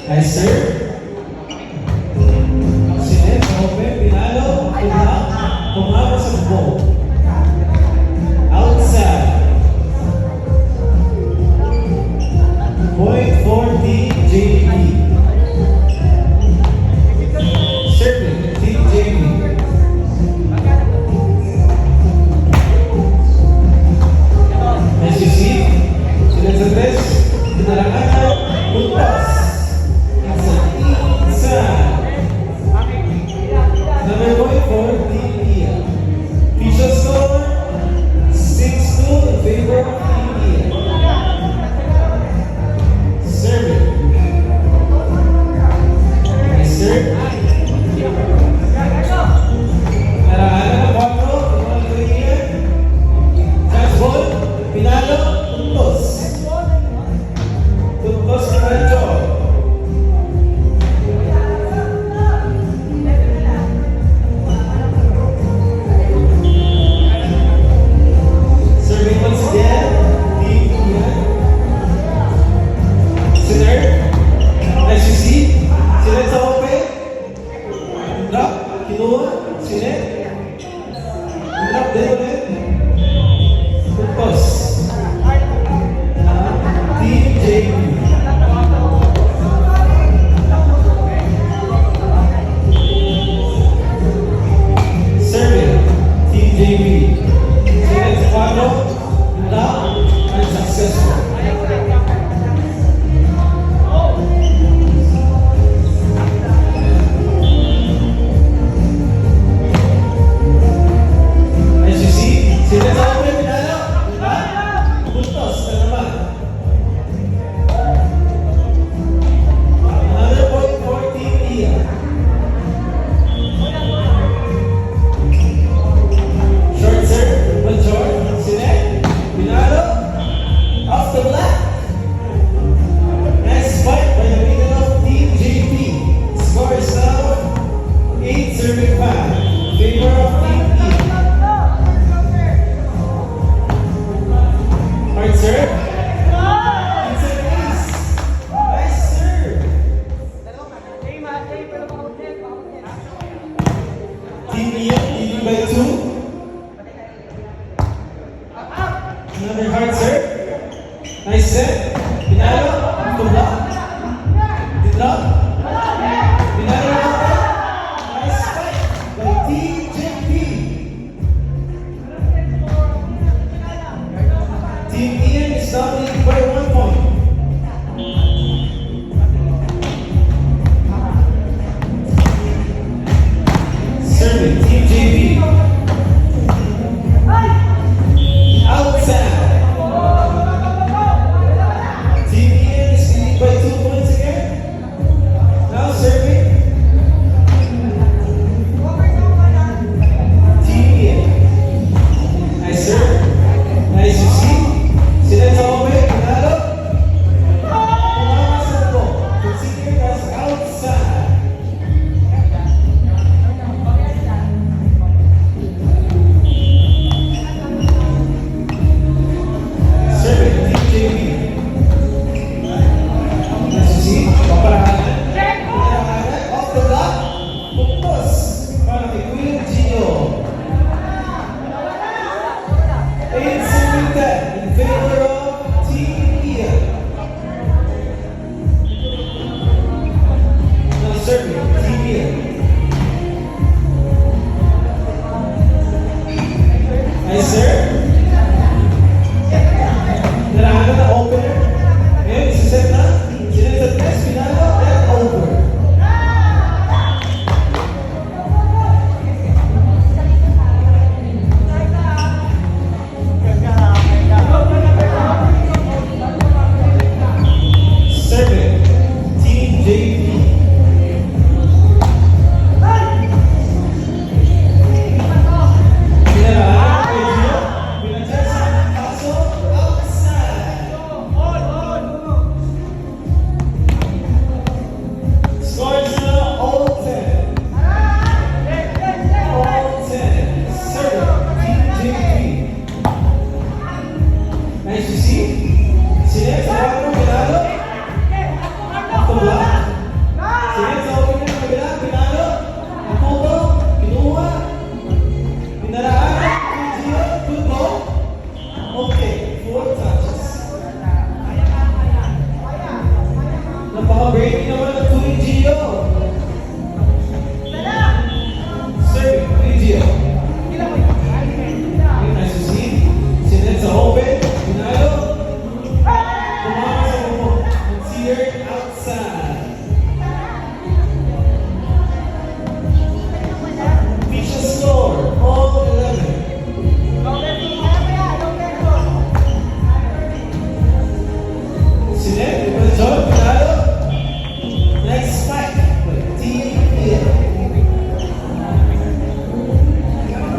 Nice serve. Sinet, open, pinalo, pinalo, tumama sa ball. Outside. Point for TJB. Serving, TJB. As you see, sinet sa tres, pinalangan, puntas. Number 44, India. Official score 6-2 in favor of India. Serving. Nice serve. Narahanan ng bako, tumang India. Catch ball, pinalo, tuntos. Tuntos ni Mancho. Kinuha, sinet. Drop din ulit. Puntos. TJB. Serving. TJB. Sinet sa 4. Drop. Unsuccessful. By 2. Another hard serve. Nice set. Pinalo. Tumba. Dinrop. Pinalo. Nice fight by TJP. Team Ian is dominating by 1 point. Serving TJP. Outside. Team Ian is leading by 2 points again. Now serving. Team Ian. Nice serve. Nice to see. Sila sa open. Sinet sa kapatid, pinalo. Ito block. Sinet sa open ng kabila, pinalo. Nakuto, kinuha. Pinaraan. Good ball. Okay, 4 touches. Napaka-breaking naman ng tuwing Gio. Serving, tuwing Gio. Nice to see. Sinet sa open. Pinalo. Tumama sa bumo. Let's see her outside. Fisha score. All 11. Sinet, good job. Pinalo. Nice spike. Team here.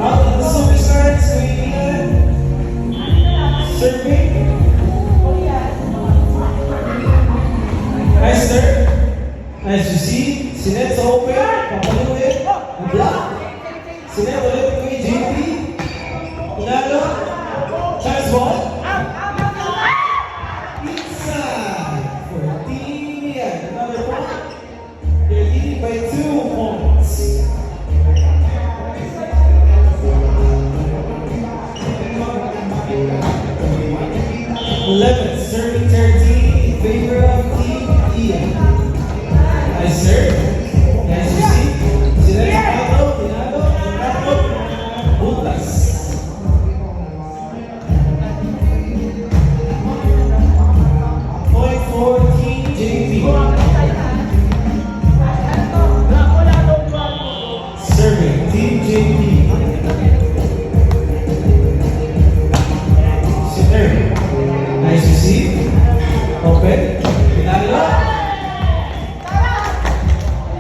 Out of the superstars, Queen. Serving. Nice serve. Nice to see. Sinet's open. Papaluin. Block. Sinet ulit kay JP. Pinalo. Chance ball. Inside. For Team Ian. Another point. They're leading by 2 points. Serving 13 in favor of Team Ian. Nice serve. Nice to see. Sinet Pinalo, Pinalo, Pinalo, Butas. Point for Team JP. Serving Team JP. Sinet. Nice to see. Open. Pinalo.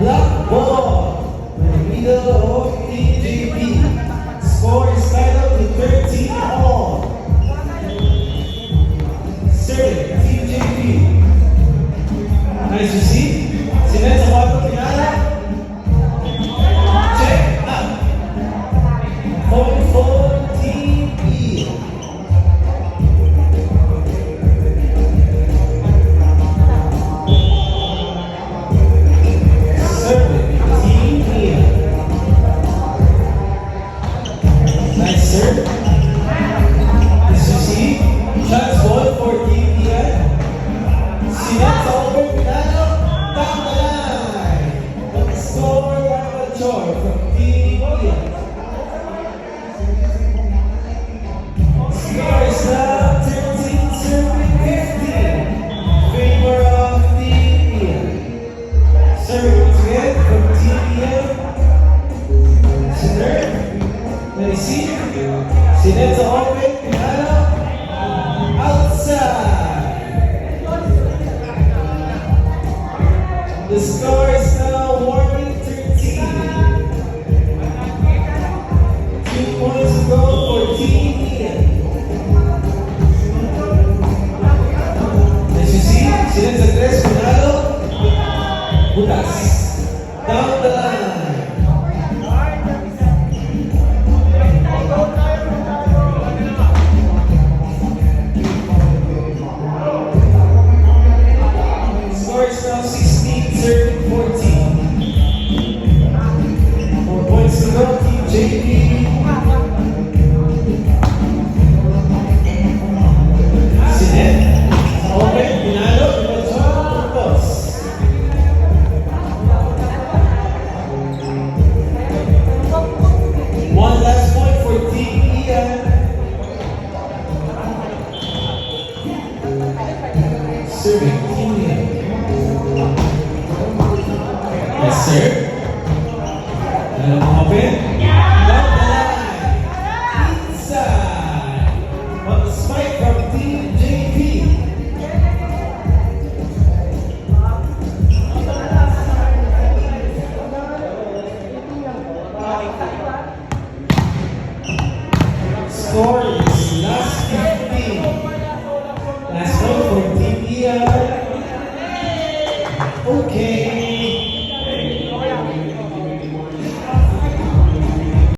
Block ball. In the middle of TJP. Score is tied up to 13 all. Serving TJP. Nice to see. Sinet sa bottom. Pinalo. Check up. Point for Team E. Nice serve. As you see, shots ball for Team Ian. Sinet sa open, Pinalo, down the line. But the score Michael Chor from Team Ian. Score is now 13 serving 15 in favor of Team Ian. Serving once again from Team Ian. Sinet. Let me see. Sinet sa open. Pinalo. Outside. The score is now warming 13. 2 points to go for Team Ian. As you see, Sinet sa 3. Pinalo. Butas. Down the line. Score is now 16, serving 14. 4 points to go, Team JP. Sinet. Open, Pinalo, Pinalo, Pupos. One last point for Team Ian. Serving Team Ian. Yes, sir. Open. Down the line. Inside. On the spike from Team JP. Score is last 15. Last one for Team Ian. Okay.